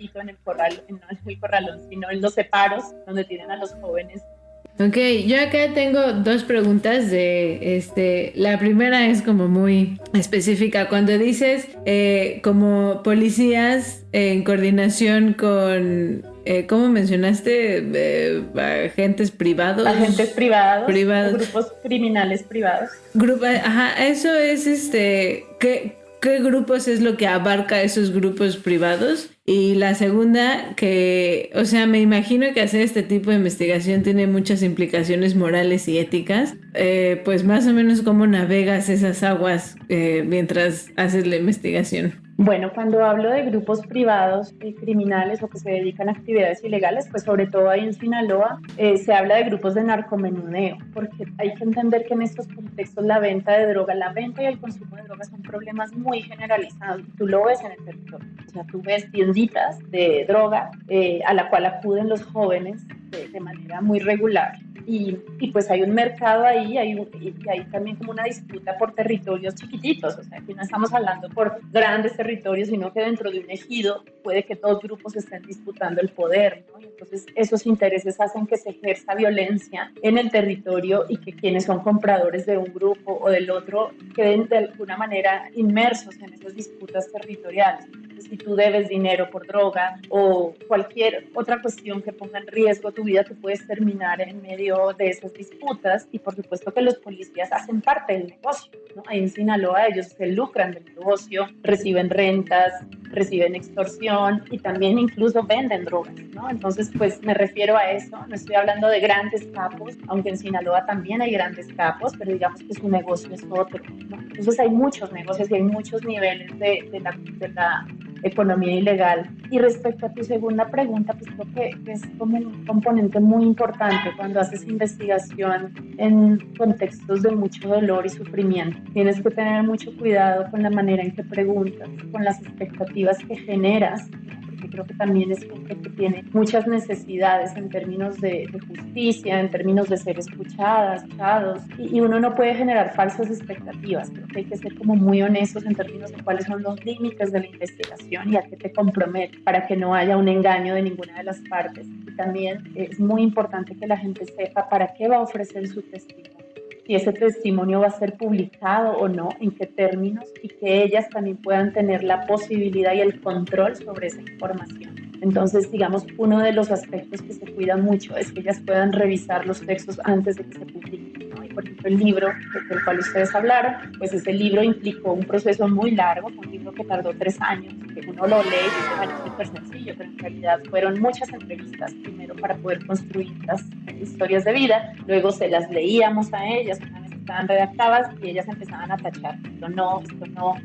patito en el corral, no en el corralón, sino en los separos donde tienen a los jóvenes. Ok, yo acá tengo dos preguntas la primera es como muy específica. Cuando dices como policías en coordinación con, ¿cómo mencionaste? Agentes privados. Agentes privados o Privados. grupos criminales privados. Ajá, eso es ¿qué grupos es lo que abarca esos grupos privados? Y la segunda, que, o sea, me imagino que hacer este tipo de investigación tiene muchas implicaciones morales y éticas. Pues más o menos cómo navegas esas aguas mientras haces la investigación. Bueno, cuando hablo de grupos privados criminales o que se dedican a actividades ilegales, pues sobre todo ahí en Sinaloa se habla de grupos de narcomenudeo, porque hay que entender que en estos contextos la venta y el consumo de drogas son problemas muy generalizados. Tú lo ves en el territorio, o sea, tú ves tienditas de droga a la cual acuden los jóvenes de manera muy regular. Y pues hay un mercado ahí, y hay también como una disputa por territorios chiquititos, o sea, aquí no estamos hablando por grandes territorios, sino que dentro de un ejido puede que dos grupos estén disputando el poder, ¿no? Y entonces esos intereses hacen que se ejerza violencia en el territorio y que quienes son compradores de un grupo o del otro queden de alguna manera inmersos en esas disputas territoriales. Entonces, si tú debes dinero por droga o cualquier otra cuestión que ponga en riesgo tu vida, tú puedes terminar en medio de esas disputas, y por supuesto que los policías hacen parte del negocio, ¿no? Ahí en Sinaloa ellos se lucran del negocio, reciben rentas, reciben extorsión y también incluso venden drogas, ¿no? Entonces, pues me refiero a eso, no estoy hablando de grandes capos, aunque en Sinaloa también hay grandes capos, pero digamos que su negocio es otro, ¿no? Entonces hay muchos negocios y hay muchos niveles de la economía ilegal. Y respecto a tu segunda pregunta, pues creo que es como un componente muy importante cuando haces investigación en contextos de mucho dolor y sufrimiento. Tienes que tener mucho cuidado con la manera en que preguntas, con las expectativas que generas, porque creo que también es gente que tiene muchas necesidades en términos de justicia, en términos de ser escuchados, y uno no puede generar falsas expectativas. Creo que hay que ser como muy honestos en términos de cuáles son los límites de la investigación y a qué te compromete para que no haya un engaño de ninguna de las partes. Y también es muy importante que la gente sepa para qué va a ofrecer su testimonio, si ese testimonio va a ser publicado o no, en qué términos, y que ellas también puedan tener la posibilidad y el control sobre esa información. Entonces, digamos, uno de los aspectos que se cuida mucho es que ellas puedan revisar los textos antes de que se publiquen, ¿no? Y por ejemplo, el libro del cual ustedes hablaron, pues ese libro implicó un proceso muy largo, un libro que tardó 3 años, que uno lo lee y dice, bueno, es súper sencillo, pero en realidad fueron muchas entrevistas, primero para poder construir las historias de vida, luego se las leíamos a ellas, una vez estaban redactadas, y ellas empezaban a tachar, esto no,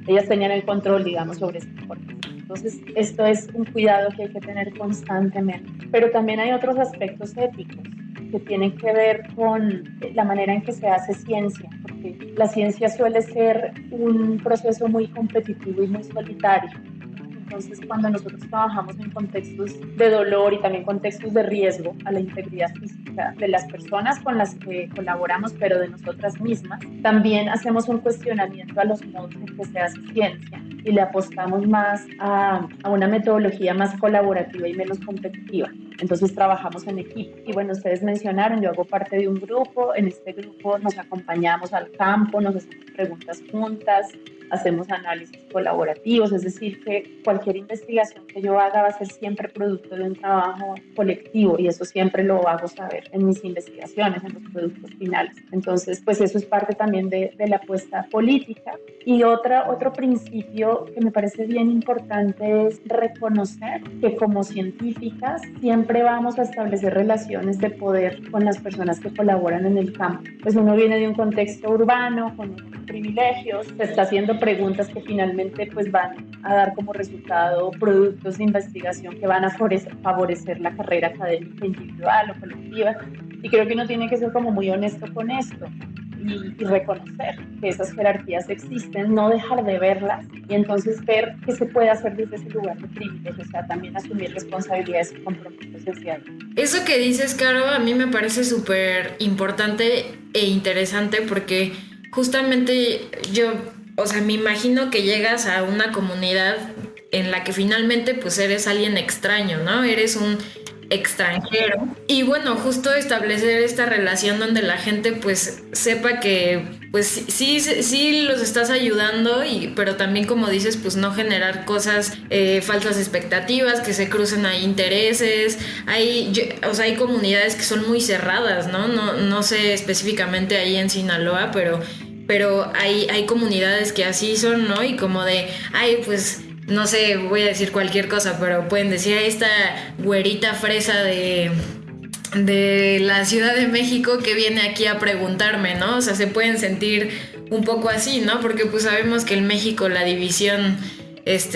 ellas tenían el control, digamos, sobre esta información. Entonces, esto es un cuidado que hay que tener constantemente. Pero también hay otros aspectos éticos que tienen que ver con la manera en que se hace ciencia, porque la ciencia suele ser un proceso muy competitivo y muy solitario. Entonces, cuando nosotros trabajamos en contextos de dolor y también contextos de riesgo a la integridad física de las personas con las que colaboramos, pero de nosotras mismas, también hacemos un cuestionamiento a los modos en que se hace ciencia y le apostamos más a una metodología más colaborativa y menos competitiva. Entonces trabajamos en equipo. Y bueno, ustedes mencionaron, yo hago parte de un grupo. En este grupo nos acompañamos al campo, nos hacemos preguntas juntas, hacemos análisis colaborativos, es decir, que cualquier investigación que yo haga va a ser siempre producto de un trabajo colectivo, y eso siempre lo hago saber en mis investigaciones, en los productos finales. Entonces, pues eso es parte también de la apuesta política. Y otro principio que me parece bien importante es reconocer que como científicas siempre vamos a establecer relaciones de poder con las personas que colaboran en el campo. Pues uno viene de un contexto urbano, con privilegios, se está haciendo preguntas que finalmente pues van a dar como resultado productos de investigación que van a favorecer la carrera académica individual o colectiva. Y creo que uno tiene que ser como muy honesto con esto y reconocer que esas jerarquías existen, no dejar de verlas, y entonces ver qué se puede hacer desde ese lugar de privilegio, o sea, también asumir responsabilidades y compromisos sociales. Eso que dices, Caro, a mí me parece súper importante e interesante porque justamente yo, o sea, me imagino que llegas a una comunidad en la que finalmente pues eres alguien extraño, ¿no? Eres un extranjero. Y bueno, justo establecer esta relación donde la gente pues sepa que pues sí los estás ayudando, pero también como dices, pues no generar cosas, falsas expectativas, que se crucen ahí intereses. O sea, hay comunidades que son muy cerradas, ¿no? No sé específicamente ahí en Sinaloa, pero hay comunidades que así son, ¿no? Y como de, ay, pues no sé, voy a decir cualquier cosa, pero pueden decir, esta güerita fresa de la Ciudad de México que viene aquí a preguntarme, ¿no? O sea, se pueden sentir un poco así, ¿no? Porque pues sabemos que en México la división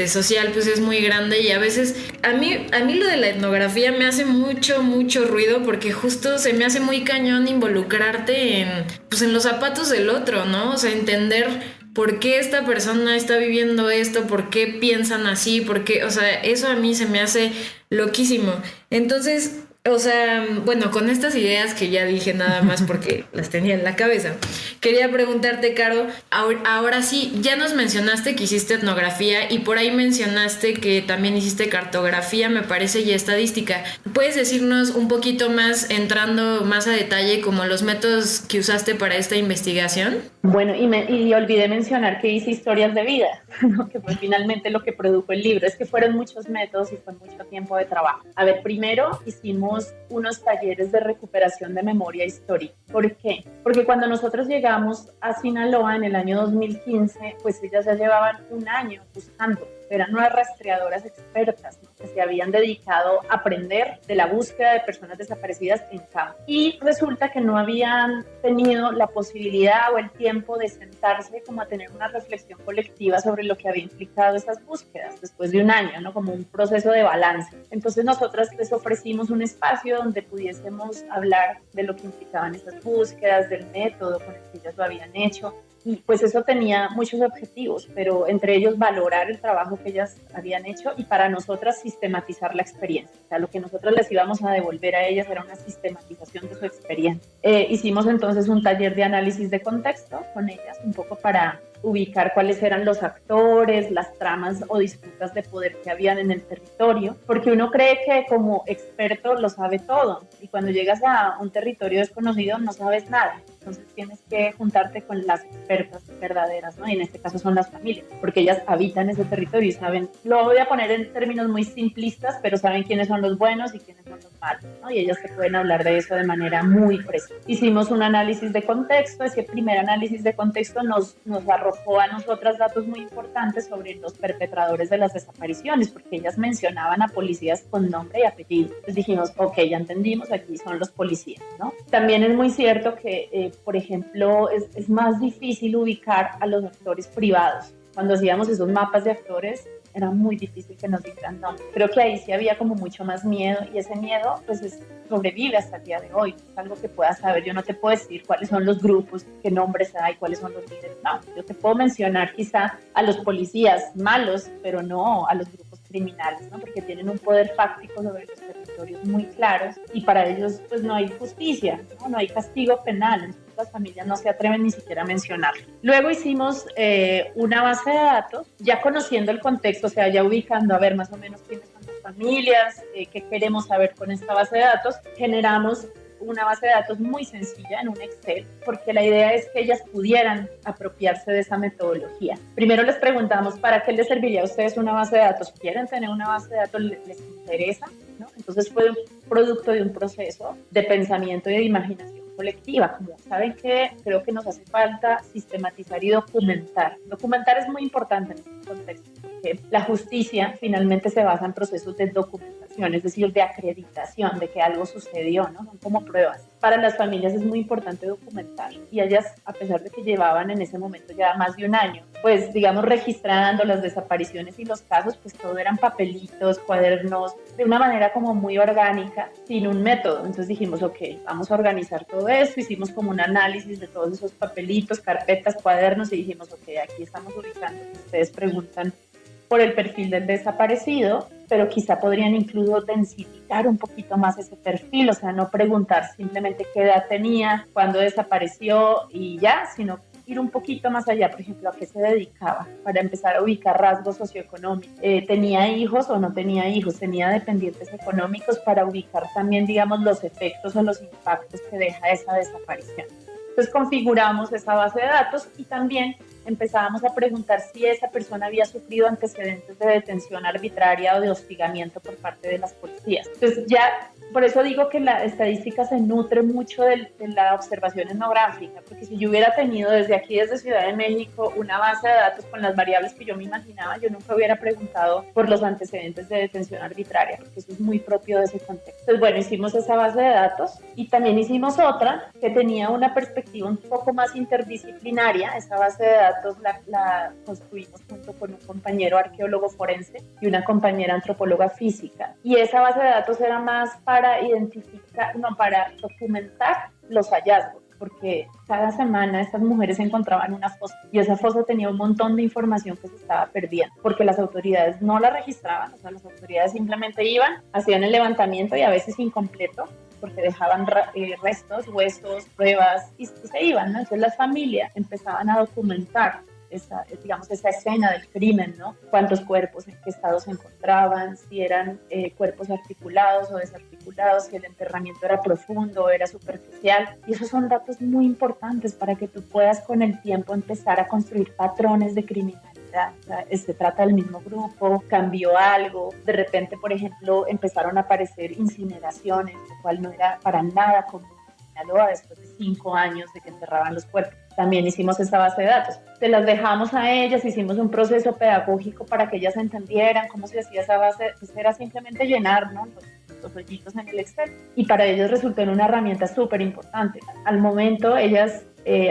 social pues es muy grande, y a veces a mí lo de la etnografía me hace mucho ruido, porque justo se me hace muy cañón involucrarte en los zapatos del otro, ¿no? O sea, entender por qué esta persona está viviendo esto, por qué piensan así, por qué, o sea, eso a mí se me hace loquísimo. Entonces, o sea, bueno, con estas ideas que ya dije nada más porque las tenía en la cabeza, quería preguntarte, Caro, ahora sí, ya nos mencionaste que hiciste etnografía y por ahí mencionaste que también hiciste cartografía, me parece, y estadística. ¿Puedes decirnos un poquito más, entrando más a detalle, como los métodos que usaste para esta investigación? Bueno, y olvidé mencionar que hice historias de vida, ¿no? Que fue finalmente lo que produjo el libro. Es que fueron muchos métodos y fue mucho tiempo de trabajo. A ver, primero hicimos unos talleres de recuperación de memoria histórica. ¿Por qué? Porque cuando nosotros llegamos a Sinaloa en el año 2015, pues ellas ya llevaban un año buscando. Eran unas rastreadoras expertas, ¿no? Que se habían dedicado a aprender de la búsqueda de personas desaparecidas en campo. Y resulta que no habían tenido la posibilidad o el tiempo de sentarse como a tener una reflexión colectiva sobre lo que había implicado esas búsquedas después de un año, ¿no? Como un proceso de balance. Entonces nosotras les ofrecimos un espacio donde pudiésemos hablar de lo que implicaban esas búsquedas, del método con el que ellas lo habían hecho. Y pues eso tenía muchos objetivos, pero entre ellos valorar el trabajo que ellas habían hecho y para nosotras sistematizar la experiencia. O sea, lo que nosotros les íbamos a devolver a ellas era una sistematización de su experiencia. Hicimos entonces un taller de análisis de contexto con ellas, un poco para ubicar cuáles eran los actores, las tramas o disputas de poder que habían en el territorio, porque uno cree que como experto lo sabe todo y cuando llegas a un territorio desconocido no sabes nada. Entonces tienes que juntarte con las expertas verdaderas, ¿no? Y en este caso son las familias, porque ellas habitan ese territorio y saben, lo voy a poner en términos muy simplistas, pero saben quiénes son los buenos y quiénes son los malos, ¿no? Y ellas te pueden hablar de eso de manera muy precisa. Hicimos un análisis de contexto, ese primer análisis de contexto nos arrojó a nosotras datos muy importantes sobre los perpetradores de las desapariciones, porque ellas mencionaban a policías con nombre y apellido. Entonces dijimos, ok, ya entendimos, aquí son los policías, ¿no? También es muy cierto que por ejemplo, es más difícil ubicar a los actores privados. Cuando hacíamos esos mapas de actores, era muy difícil que nos dijeran no. Creo que ahí sí había como mucho más miedo y ese miedo pues sobrevive hasta el día de hoy. Es algo que puedas saber. Yo no te puedo decir cuáles son los grupos, qué nombres hay, cuáles son los líderes. No, yo te puedo mencionar quizá a los policías malos, pero no a los grupos criminales, ¿no? Porque tienen un poder fáctico sobre los territorios muy claros y para ellos pues no hay justicia, no hay castigo penal. Entonces las familias no se atreven ni siquiera a mencionarlo. Luego hicimos una base de datos, ya conociendo el contexto, o sea, ya ubicando a ver más o menos quiénes son las familias, qué queremos saber con esta base de datos. Generamos una base de datos muy sencilla en un Excel, porque la idea es que ellas pudieran apropiarse de esa metodología. Primero les preguntamos, ¿para qué les serviría a ustedes una base de datos? ¿Quieren tener una base de datos? ¿Les interesa? ¿No? Entonces fue un producto de un proceso de pensamiento y de imaginación colectiva. Como saben que creo que nos hace falta sistematizar y documentar. Documentar es muy importante en este contexto, porque la justicia finalmente se basa en procesos de documentación, es decir, de acreditación de que algo sucedió, ¿no? Son como pruebas. Para las familias es muy importante documentar y ellas, a pesar de que llevaban en ese momento ya más de un año, pues digamos registrando las desapariciones y los casos, pues todo eran papelitos, cuadernos, de una manera como muy orgánica, sin un método. Entonces dijimos, ok, vamos a organizar todo esto, hicimos como un análisis de todos esos papelitos, carpetas, cuadernos y dijimos, ok, aquí estamos ubicando. Ustedes preguntan por el perfil del desaparecido, pero quizá podrían incluso densificar un poquito más ese perfil, o sea, no preguntar simplemente qué edad tenía, cuándo desapareció y ya, sino ir un poquito más allá, por ejemplo, a qué se dedicaba, para empezar a ubicar rasgos socioeconómicos. ¿Tenía hijos o no tenía hijos? ¿Tenía dependientes económicos? Para ubicar también, digamos, los efectos o los impactos que deja esa desaparición. Entonces configuramos esa base de datos y también empezábamos a preguntar si esa persona había sufrido antecedentes de detención arbitraria o de hostigamiento por parte de las policías. Entonces ya, por eso digo que la estadística se nutre mucho de la observación etnográfica, porque si yo hubiera tenido desde aquí, desde Ciudad de México, una base de datos con las variables que yo me imaginaba, yo nunca hubiera preguntado por los antecedentes de detención arbitraria, porque eso es muy propio de ese contexto. Entonces, bueno, hicimos esa base de datos y también hicimos otra que tenía una perspectiva un poco más interdisciplinaria. Esa base de datos la construimos junto con un compañero arqueólogo forense y una compañera antropóloga física. Y esa base de datos era más para identificar, no, para documentar los hallazgos, porque cada semana estas mujeres encontraban una fosa y esa fosa tenía un montón de información que se estaba perdiendo, porque las autoridades no la registraban, o sea, las autoridades simplemente iban, hacían el levantamiento y a veces incompleto, porque dejaban restos, huesos, pruebas y se iban, ¿no? Entonces las familias empezaban a documentar esa escena del crimen, ¿no? Cuántos cuerpos, en qué estado se encontraban, si eran cuerpos articulados o desarticulados, si el enterramiento era profundo o era superficial. Y esos son datos muy importantes para que tú puedas con el tiempo empezar a construir patrones de criminalidad. O sea, se trata del mismo grupo, cambió algo, de repente, por ejemplo, empezaron a aparecer incineraciones, lo cual no era para nada común en Sinaloa después de 5 años de que enterraban los cuerpos. También hicimos esa base de datos. Se las dejamos a ellas, hicimos un proceso pedagógico para que ellas entendieran cómo se hacía esa base. Pues era simplemente llenar, ¿no?, los hoyitos en el Excel. Y para ellas resultó una herramienta súper importante. Al momento, ellas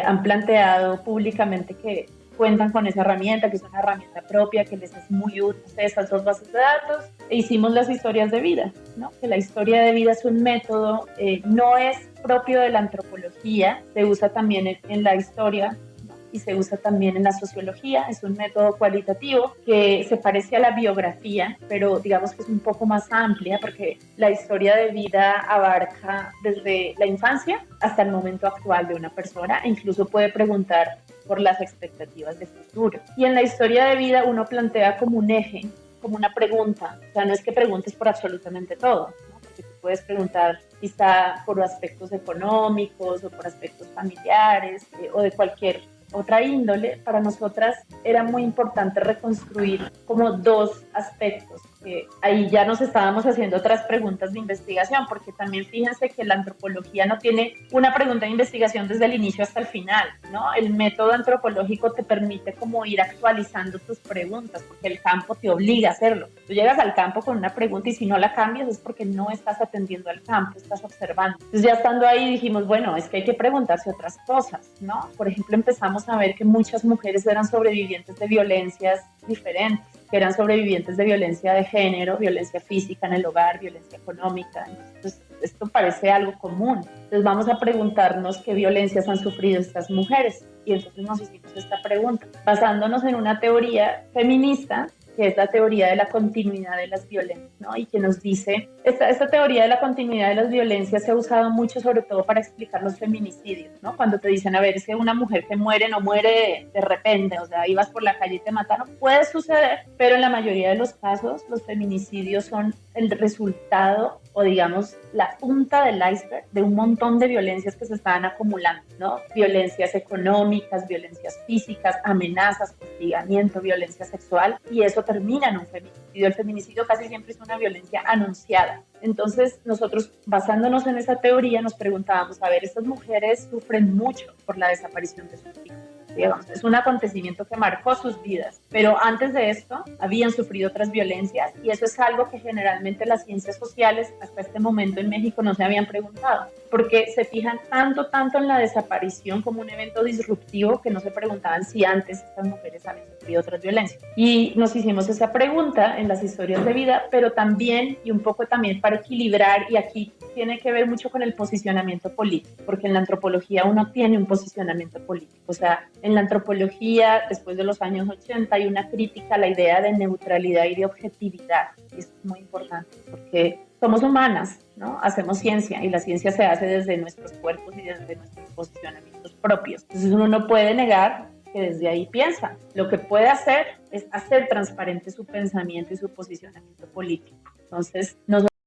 han planteado públicamente que cuentan con esa herramienta, que es una herramienta propia, que les es muy útil esas dos bases de datos. E hicimos las historias de vida, ¿no? Que la historia de vida es un método, no es propio de la antropología, se usa también en la historia, ¿no? Y se usa también en la sociología. Es un método cualitativo que se parece a la biografía, pero digamos que es un poco más amplia, porque la historia de vida abarca desde la infancia hasta el momento actual de una persona, e incluso puede preguntar por las expectativas de futuro. Y en la historia de vida uno plantea como un eje, como una pregunta. O sea, no es que preguntes por absolutamente todo, ¿no? Porque tú puedes preguntar quizá por aspectos económicos o por aspectos familiares o de cualquier otra índole. Para nosotras era muy importante reconstruir como dos aspectos, que ahí ya nos estábamos haciendo otras preguntas de investigación, porque también fíjense que la antropología no tiene una pregunta de investigación desde el inicio hasta el final, ¿no? El método antropológico te permite como ir actualizando tus preguntas, porque el campo te obliga a hacerlo. Tú llegas al campo con una pregunta y si no la cambias es porque no estás atendiendo al campo, estás observando. Entonces ya estando ahí dijimos, bueno, es que hay que preguntarse otras cosas, ¿no? Por ejemplo, empezamos a ver que muchas mujeres eran sobrevivientes de violencias diferentes, que eran sobrevivientes de violencia de género, violencia física en el hogar, violencia económica. Entonces, esto parece algo común. Entonces, vamos a preguntarnos qué violencias han sufrido estas mujeres. Y entonces nos hicimos esta pregunta, basándonos en una teoría feminista, que es la teoría de la continuidad de las violencias, ¿no? Y que nos dice, esta teoría de la continuidad de las violencias se ha usado mucho, sobre todo para explicar los feminicidios, ¿no? Cuando te dicen, a ver, es que una mujer que muere no muere de repente, o sea, ibas por la calle y te mataron, puede suceder, pero en la mayoría de los casos los feminicidios son el resultado o digamos la punta del iceberg de un montón de violencias que se estaban acumulando, ¿no? Violencias económicas, violencias físicas, amenazas, hostigamiento, violencia sexual, y eso termina en un feminicidio. El feminicidio casi siempre es una violencia anunciada. Entonces nosotros, basándonos en esa teoría, nos preguntábamos, a ver, estas mujeres sufren mucho por la desaparición de sus hijos. Digamos, es un acontecimiento que marcó sus vidas, pero antes de esto habían sufrido otras violencias, y eso es algo que generalmente las ciencias sociales hasta este momento en México no se habían preguntado, porque se fijan tanto en la desaparición como un evento disruptivo, que no se preguntaban si antes estas mujeres habían sufrido otras violencias. Y nos hicimos esa pregunta en las historias de vida, pero también, y un poco también para equilibrar, y aquí tiene que ver mucho con el posicionamiento político, porque en la antropología uno tiene un posicionamiento político. O sea, en la antropología, después de los años 80, hay una crítica a la idea de neutralidad y de objetividad. Y esto es muy importante, porque somos humanas, ¿no? Hacemos ciencia, y la ciencia se hace desde nuestros cuerpos y desde nuestros posicionamientos propios. Entonces uno no puede negar que desde ahí piensa. Lo que puede hacer es hacer transparente su pensamiento y su posicionamiento político. Entonces, nosotros